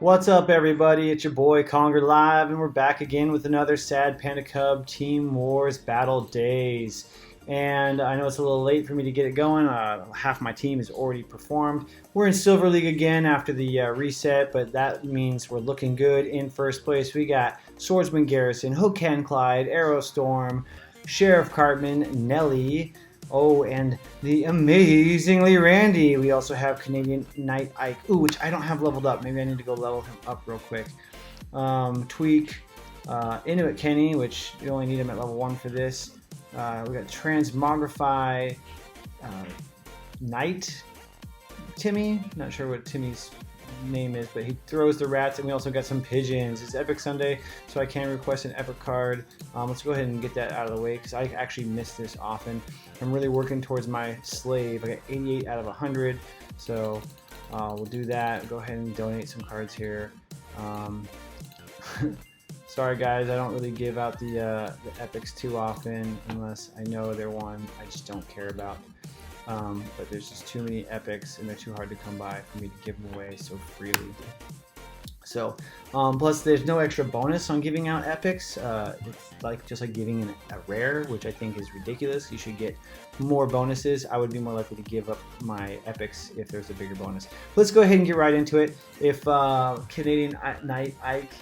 What's up, everybody? It's your boy Congerlive, and we're back again with another Sad Panda Cub Team Wars Battle Days. And I know it's a little late for me to get it going. Half my team has already performed. We're in Silver League again after the reset, but that means we're looking good in first place. We got Swordsman Garrison, Hook-Hand Clyde, Arrow Storm, Sheriff Cartman, Nelly. Oh, and the amazingly Randy. We also have Canadian Knight Ike. Ooh, which I don't have leveled up. Maybe I need to go level him up real quick. Tweak, Inuit Kenny, which you only need him at level 1 for this. We got Transmogrify Knight Timmy. Not sure what Timmy's name is, but he throws the rats, and we also got some pigeons. It's Epic Sunday, so I can request an epic card. Let's go ahead and get that out of the way because I actually miss this often. I'm really working towards my slave. I got 88 out of 100, so we'll do that. Go ahead and donate some cards here. Sorry guys, I don't really give out the epics too often unless I know they're one I just don't care about. But there's just too many epics and they're too hard to come by for me to give them away so freely. So, plus there's no extra bonus on giving out epics. It's just like giving a rare, which I think is ridiculous. You should get more bonuses. I would be more likely to give up my epics if there's a bigger bonus. Let's go ahead and get right into it. If Canadian Knight Ike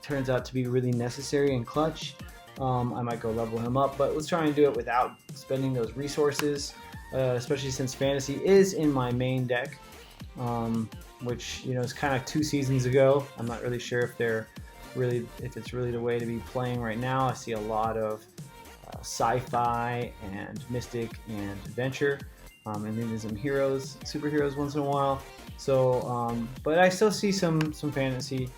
turns out to be really necessary and clutch, I might go level him up. But let's try and do it without spending those resources. Especially since Fantasy is in my main deck, which is kind of 2 seasons ago. I'm not really sure if it's really the way to be playing right now. I see a lot of sci-fi and mystic and adventure, and then there's some superheroes once in a while. So, but I still see some fantasy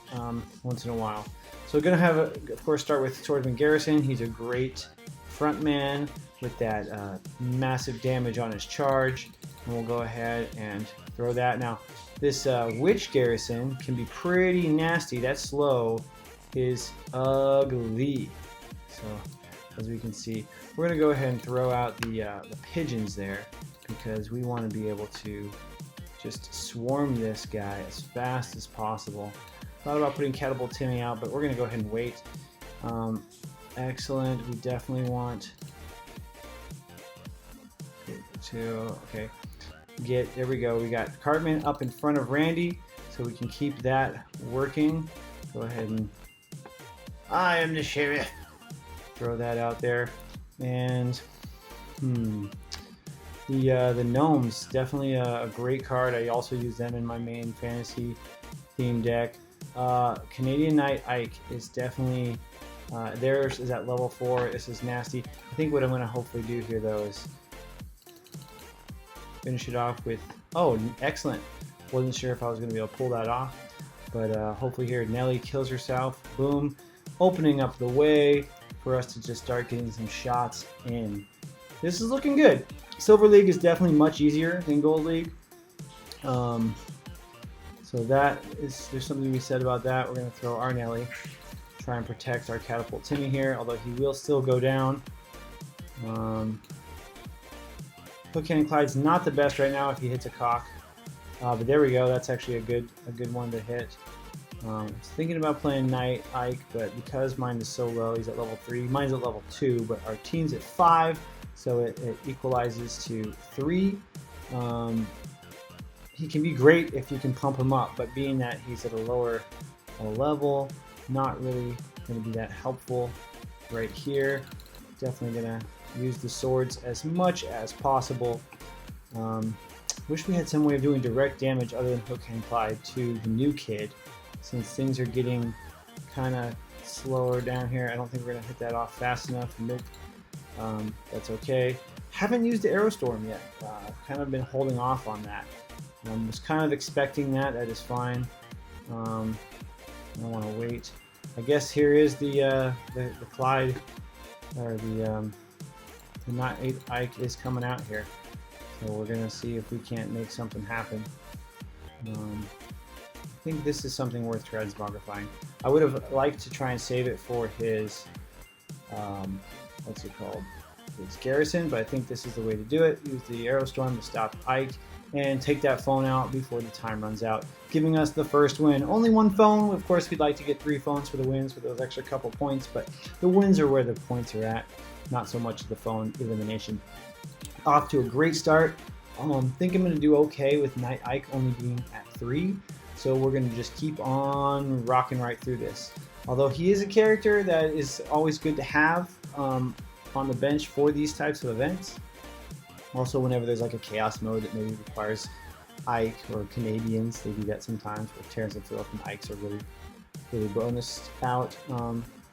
once in a while. So we're gonna of course, start with Swordsman Garrison. He's a great frontman with that massive damage on his charge, and we'll go ahead and throw that. Now this Witch Garrison can be pretty nasty. That slow is ugly, so as we can see, we're gonna go ahead and throw out the pigeons there because we want to be able to just swarm this guy as fast as possible. Thought about putting Catapult Timmy out, but we're gonna go ahead and wait. Excellent. We definitely want okay, there we go. We got Cartman up in front of Randy, so we can keep that working. Go ahead and I am the sheriff. Throw that out there, and the gnomes, definitely a great card. I also use them in my main fantasy theme deck. Canadian Knight Ike is definitely theirs is at level 4. This is nasty. I think what I'm going to hopefully do here though is finish it off with, oh, excellent. Wasn't sure if I was going to be able to pull that off, but hopefully here Nelly kills herself. Boom, opening up the way for us to just start getting some shots in. This is looking good. Silver League is definitely much easier than Gold League. So there's something to be said about that. We're going to throw our Nelly, try and protect our Catapult Timmy here, although he will still go down. Hook-Hand Clyde's not the best right now if he hits a cock, but there we go. That's actually a good one to hit. I was thinking about playing Knight Ike, but because mine is so low, he's at level 3. Mine's at level 2, but our team's at 5, so it equalizes to 3. He can be great if you can pump him up, but being that he's at a lower level, not really going to be that helpful right here. Definitely going to use the swords as much as possible. Wish we had some way of doing direct damage other than Hook-Hand Clyde to the new kid, since things are getting kind of slower down here. I don't think we're going to hit that off fast enough. Nope. That's okay. Haven't used the Arrow Storm yet. I've kind of been holding off on that. Was kind of expecting that. That is fine. I don't want to wait. I guess here is the Clyde, or the Knight Ike is coming out here. So we're gonna see if we can't make something happen. I think this is something worth transmogrifying. I would have liked to try and save it for his what's it called? its garrison, but I think this is the way to do it. Use the Aerostorm to stop Ike and take that phone out before the time runs out, giving us the first win. Only one phone. Of course, we'd like to get 3 phones for the wins for those extra couple points, but the wins are where the points are at, not so much the phone elimination. Off to a great start. Think I'm going to do okay with Night Ike only being at 3, so we're going to just keep on rocking right through this. Although he is a character that is always good to have on the bench for these types of events. Also, whenever there's like a chaos mode that maybe requires Ike or Canadians, they do that sometimes, where Terrence and Philip and Ikes are really bonused out,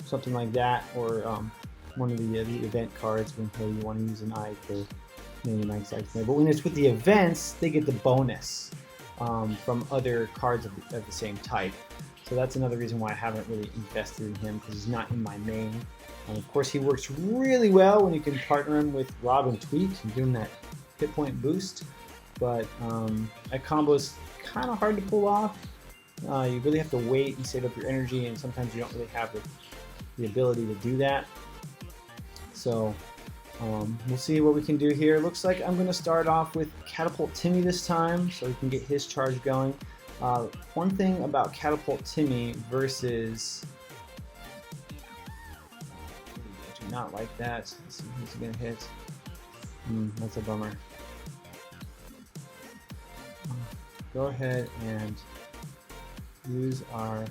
something like that, or one of the event cards when hey, you want to use an Ike or maybe an Ike's Ike. But when it's with the events, they get the bonus from other cards of the same type. So that's another reason why I haven't really invested in him, because he's not in my main. And of course, he works really well when you can partner him with Rob and Tweak and give him that hit point boost. But that combo is kind of hard to pull off. You really have to wait and save up your energy, and sometimes you don't really have the ability to do that. So we'll see what we can do here. Looks like I'm going to start off with Catapult Timmy this time, so we can get his charge going. One thing about Catapult Timmy versus... I do not like that. Let's see who's going to hit. That's a bummer. Go ahead and use our...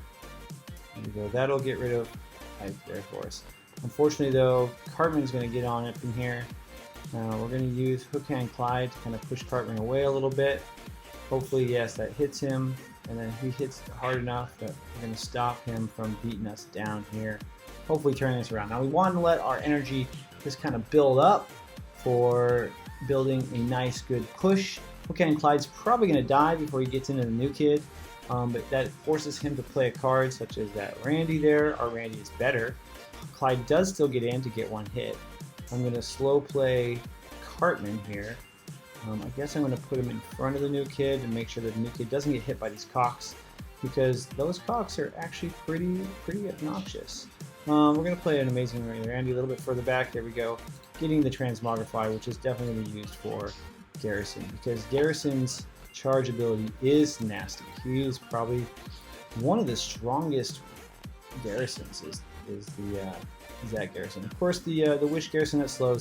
There we go. That'll get rid of Ike there for us. Unfortunately, though, Cartman's going to get on it from here. We're going to use Hook Hand Clyde to kind of push Cartman away a little bit. Hopefully, yes, that hits him, and then he hits hard enough that we're going to stop him from beating us down here. Hopefully turning this around. Now we want to let our energy just kind of build up for building a nice good push. Hook Hand Clyde's probably going to die before he gets into the new kid, but that forces him to play a card such as that Randy there. Our Randy is better. Clyde does still get in to get 1 hit. I'm going to slow play Cartman here. I guess I'm going to put him in front of the new kid and make sure that the new kid doesn't get hit by these cocks, because those cocks are actually pretty obnoxious. We're going to play an amazing Randy a little bit further back. There we go. Getting the Transmogrify, which is definitely going to be used for Garrison, because Garrison's charge ability is nasty. He is probably one of the strongest Garrisons is that Garrison. Of course, the Wish Garrison that slow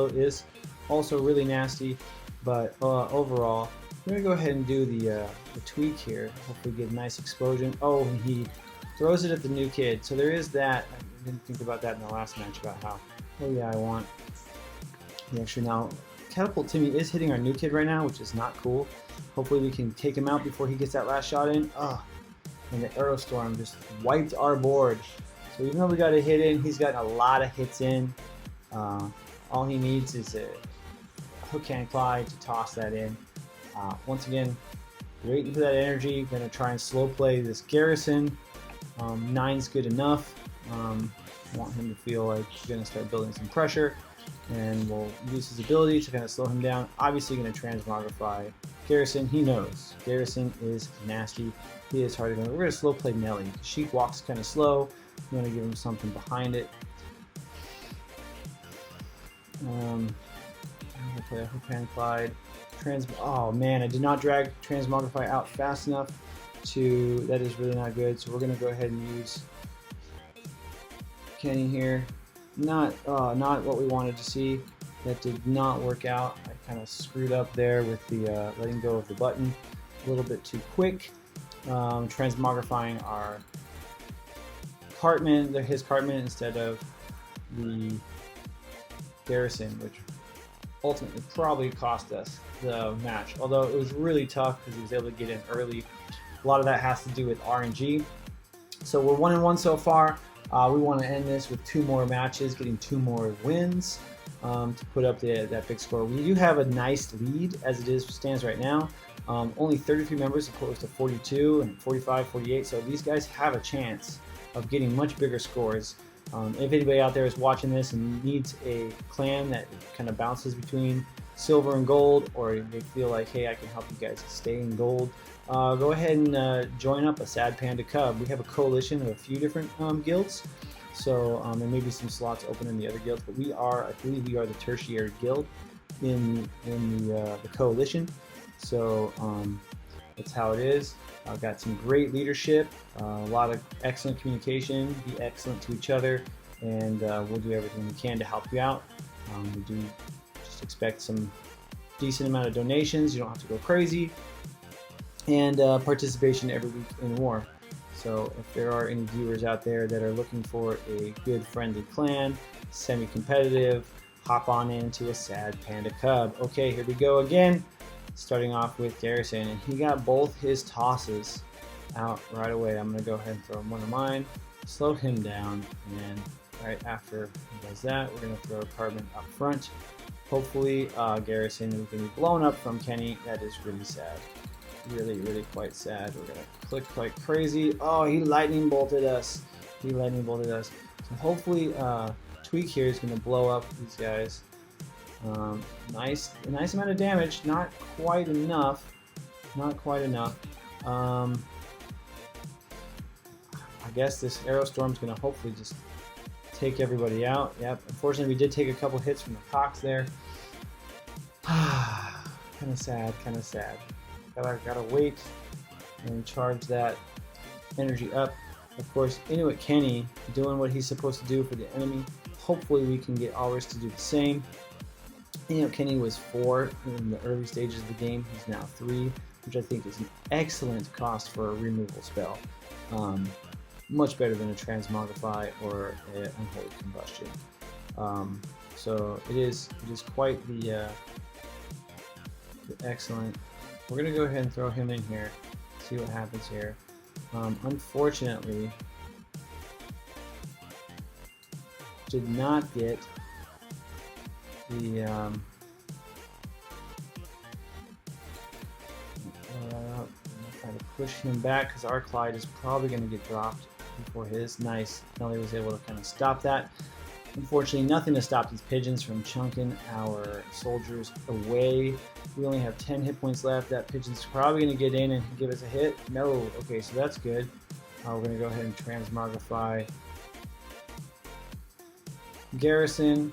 is also really nasty, but overall, we're going to go ahead and do the tweak here. Hopefully get a nice explosion. Oh, and he throws it at the new kid. So there is that. I didn't think about that in the last match about how, oh yeah, I want... Actually now, Catapult Timmy is hitting our new kid right now, which is not cool. Hopefully we can take him out before he gets that last shot in. And the Aerostorm just wiped our board. So even though we got a hit in, he's gotten a lot of hits in. All he needs is a Hook Hand Clyde to toss that in. Once again, waiting for that energy. Going to try and slow play this Garrison. 9's good enough. I want him to feel like he's going to start building some pressure, and we'll use his ability to kind of slow him down. Obviously going to Transmogrify Garrison. He knows Garrison is nasty. He is hard to go. We're going to slow play Nelly. She walks kind of slow. I'm going to give him something behind it. I'm going to play a Hook Hand Clyde. Oh man, I did not drag Transmogrify out fast enough to... That is really not good. So we're going to go ahead and use Kenny here. Not what we wanted to see. That did not work out. I kind of screwed up there with the letting go of the button a little bit too quick. Transmogrifying our Cartman, his Cartman instead of the Garrison, which ultimately probably cost us the match. Although it was really tough because he was able to get in early. A lot of that has to do with RNG. So we're 1-1 so far. We want to end this with 2 more matches, getting 2 more wins to put up that big score. We do have a nice lead as it stands right now. Only 33 members opposed to 42 and 45, 48. So these guys have a chance of getting much bigger scores. If anybody out there is watching this and needs a clan that kind of bounces between silver and gold, or they feel like, hey, I can help you guys stay in gold, go ahead and join up A SAD Panda Cub. We have a coalition of a few different guilds. So there may be some slots open in the other guilds, but I believe we are the tertiary guild in the coalition. So that's how it is. I've got some great leadership, a lot of excellent communication, be excellent to each other, and we'll do everything we can to help you out. We do just expect some decent amount of donations. You don't have to go crazy, and participation every week in war. So if there are any viewers out there that are looking for a good friendly clan, semi-competitive, hop on into a SAD Panda Cub. Okay, here we go again. Starting off with Garrison, and he got both his tosses out right away. I'm going to go ahead and throw one of mine, slow him down, and right after he does that, we're going to throw Carbon up front. Hopefully Garrison is going to be blown up from Kenny. That is really sad. Really quite sad. We're going to click like crazy. Oh, he lightning bolted us. So hopefully Tweak here is going to blow up these guys. Nice amount of damage, not quite enough. I guess this Arrow Storm's going to hopefully just take everybody out. Yep, unfortunately we did take a couple hits from the Cox there. Kind of sad. Gotta wait and charge that energy up. Of course, Inuit Kenny doing what he's supposed to do for the enemy. Hopefully we can get ours to do the same. Inuit Kenny was 4 in the early stages of the game. He's now 3, which I think is an excellent cost for a removal spell. Much better than a Transmogrify or an Unholy Combustion. So it is quite the excellent. We're gonna go ahead and throw him in here, see what happens here. Unfortunately, did not get the try to push him back because our Clyde is probably going to get dropped before his. Nice. Nelly was able to kind of stop that. Unfortunately, nothing to stop these pigeons from chunking our soldiers away. We only have 10 hit points left. That pigeon's probably going to get in and give us a hit. No. Okay, so that's good. We're going to go ahead and Transmogrify Garrison.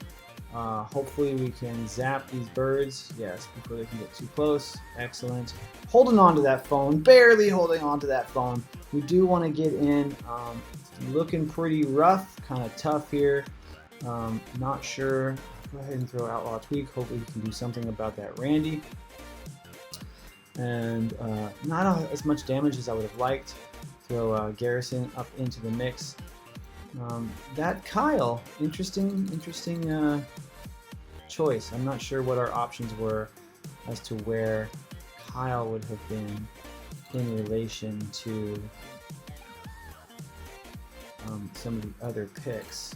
Hopefully we can zap these birds. Yes, before they can get too close. Excellent. Holding on to that phone. Barely holding on to that phone. We do want to get in. Looking pretty rough. Kind of tough here. Not sure. Go ahead and throw Outlaw Tweak. Hopefully we can do something about that Randy. And not as much damage as I would have liked. Throw Garrison up into the mix. That Kyle, interesting choice. I'm not sure what our options were as to where Kyle would have been in relation to some of the other picks.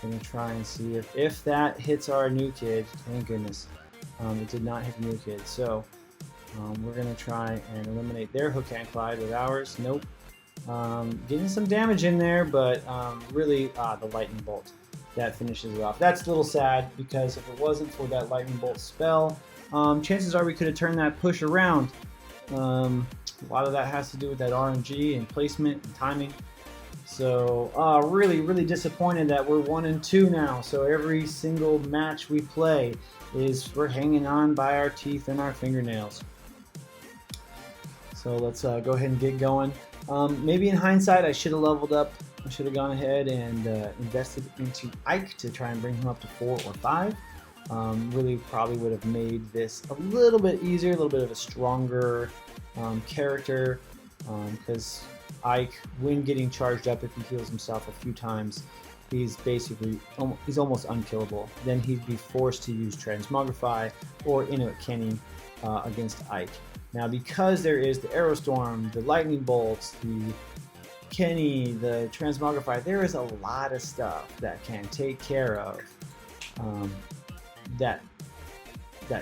I'm going to try and see if that hits our new kid. Thank goodness. It did not hit the new kid. So we're going to try and eliminate their Hook and Clyde with ours. Nope. Getting some damage in there, but really the lightning bolt that finishes it off. That's a little sad because if it wasn't for that lightning bolt spell, chances are we could have turned that push around. A lot of that has to do with that RNG and placement and timing. So really disappointed that we're 1-2 now. So every single match we play we're hanging on by our teeth and our fingernails. So let's go ahead and get going. Maybe in hindsight, I should have leveled up. I should have gone ahead and invested into Ike to try and bring him up to 4 or 5. Really probably would have made this a little bit easier, a little bit of a stronger character, because Ike, when getting charged up, if he heals himself a few times, he's almost unkillable. Then he'd be forced to use Transmogrify or Inuit Kenny against Ike. Now, because there is the Arrow Storm, the Lightning Bolts, the Kenny, the Transmogrify, there is a lot of stuff that can take care of that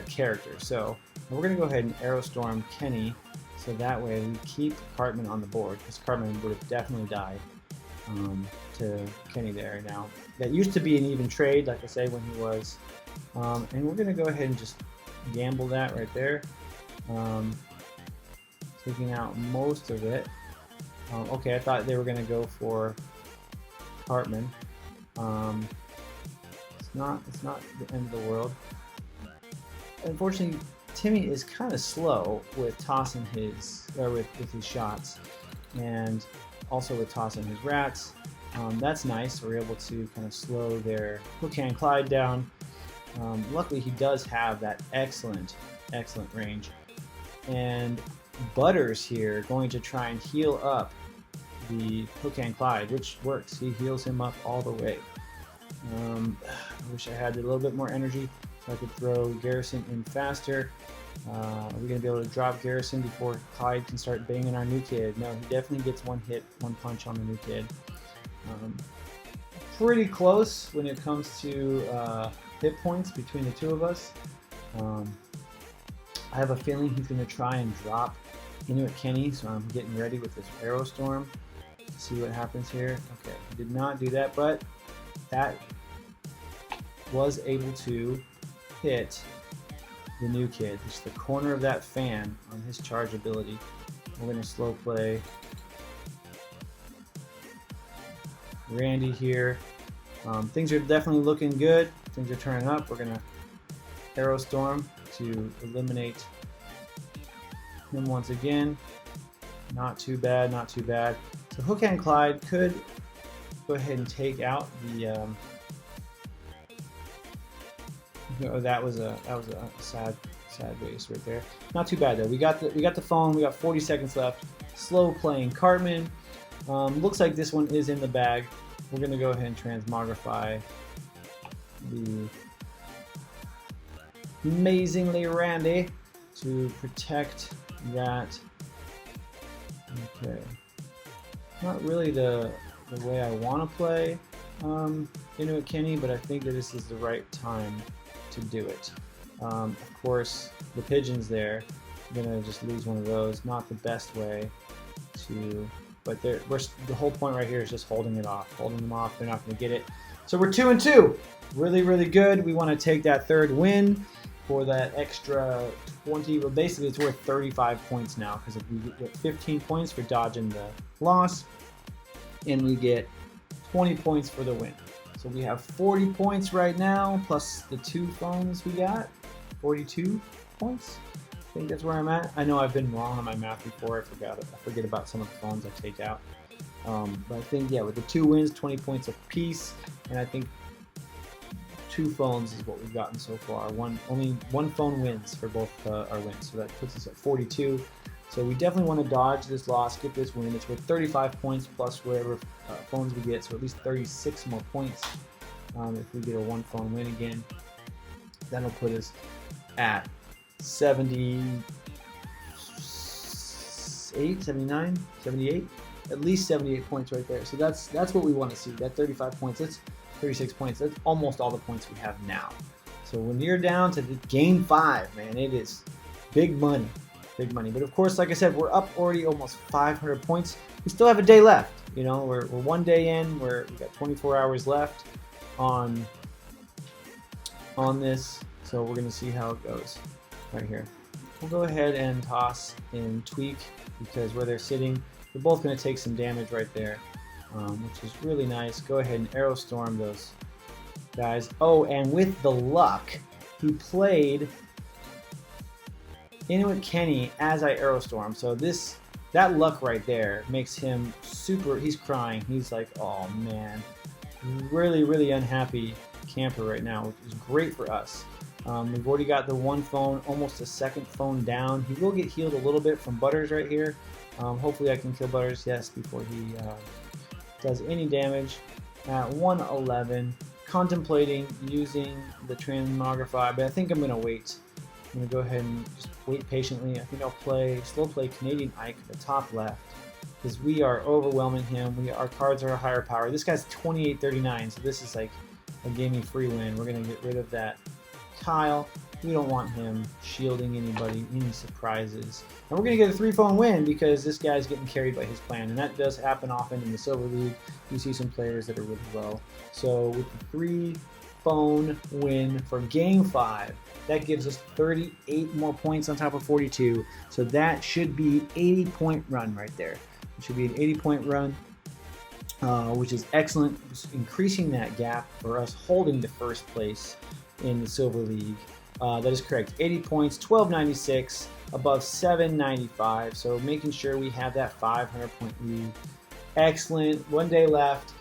character. So we're going to go ahead and Arrow Storm Kenny, so that way we keep Cartman on the board, because Cartman would have definitely died to Kenny there. Now, that used to be an even trade, like I said, when he was. And we're going to go ahead and just gamble that right there. Taking out most of it. Okay, I thought they were going to go for Hartman. It's not the end of the world. Unfortunately, Timmy is kind of slow with tossing his, or with his shots, and also with tossing his rats. That's nice. We're able to kind of slow their hook hand Clyde down. Luckily, he does have that excellent range. And Butters here going to try and heal up the hook hand Clyde, which works. He heals him up all the way. I wish I had a little bit more energy so I could throw Garrison in faster. Are we going to be able to drop Garrison before Clyde can start banging our new kid? No, he definitely gets one hit, one punch on the new kid. Pretty close when it comes to hit points between the two of us. I have a feeling he's going to try and drop Inuit Kenny, so I'm getting ready with this Arrow Storm to see what happens here. Okay, he did not do that, but that was able to hit the new kid. Just the corner of that fan on his charge ability. We're going to slow play Randy here. Things are definitely looking good. Things are turning up. We're going to Arrow Storm to eliminate him once again. Not too bad, not too bad. So Hook and Clyde could go ahead and take out the that was a sad waste right there. Not too bad though. We got the phone. We got 40 seconds left. Slow playing Cartman. Looks like this one is in the bag. We're gonna go ahead and transmogrify the amazingly Randy to protect that. Okay. Not really the way I want to play Inuit Kenny, but I think that this is the right time to do it. Of course, the pigeons there, I'm gonna just lose one of those. Not the best way to, but the whole point right here is just holding it off, holding them off. They're not gonna get it. So we're 2-2. Really, really good. We want to take that third win for that extra 20. Well, basically, it's worth 35 points now because if we get 15 points for dodging the loss, and we get 20 points for the win. So we have 40 points right now, plus the 2 phones we got. 42 points. I think that's where I'm at. I know I've been wrong on my math before. I forget about some of the phones I take out. But I think, yeah, with the 2 wins, 20 points apiece, and I think 2 phones is what we've gotten so far. Only one phone wins for both our wins, so that puts us at 42. So we definitely want to dodge this loss, get this win. It's worth 35 points plus whatever phones we get, so at least 36 more points if we get a 1 phone win again. That'll put us at 78, 79, 78, at least 78 points right there. So that's what we want to see. That 35 points. That's 36 points. That's almost all the points we have now. So when you're down to the game 5, man, it is big money. Big money. But of course, like I said, we're up already almost 500 points. We still have a day left. You know, we're 1 day in. We've got 24 hours left on this. So we're going to see how it goes right here. We'll go ahead and toss in Tweak because where they're sitting, they're both going to take some damage right there, which is really nice. Go ahead and Arrow Storm those guys. Oh, and with the luck, he played Inuit Kenny as I Arrow Storm. So that luck right there makes him super. He's crying. He's like, oh man, really, really unhappy camper right now, which is great for us. We've already got the 1 phone, almost a 2nd phone down. He will get healed a little bit from Butters right here. Hopefully I can kill Butters, yes, before he does any damage. At 111, contemplating using the Transmogrify, but I think I'm going to wait. I'm going to go ahead and just wait patiently. I think I'll slow play Canadian Ike at the top left because we are overwhelming him. Our cards are a higher power. This guy's 28-39, so this is like a gamey free win. We're going to get rid of that Kyle. We don't want him shielding anybody, any surprises. And we're going to get a 3-phone win because this guy's getting carried by his plan. And that does happen often in the Silver League. You see some players that are really low. So with the 3-phone win for Game 5, that gives us 38 more points on top of 42. So that should be an 80-point run right there. It should be an 80-point run. which is excellent, increasing that gap for us holding the first place in the Silver League. That is correct. 80 points, 1296, above 795. So making sure we have that 500-point lead. Excellent. 1 day left.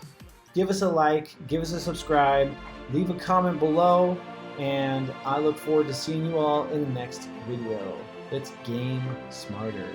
Give us a like, give us a subscribe, leave a comment below, and I look forward to seeing you all in the next video. Let's game smarter.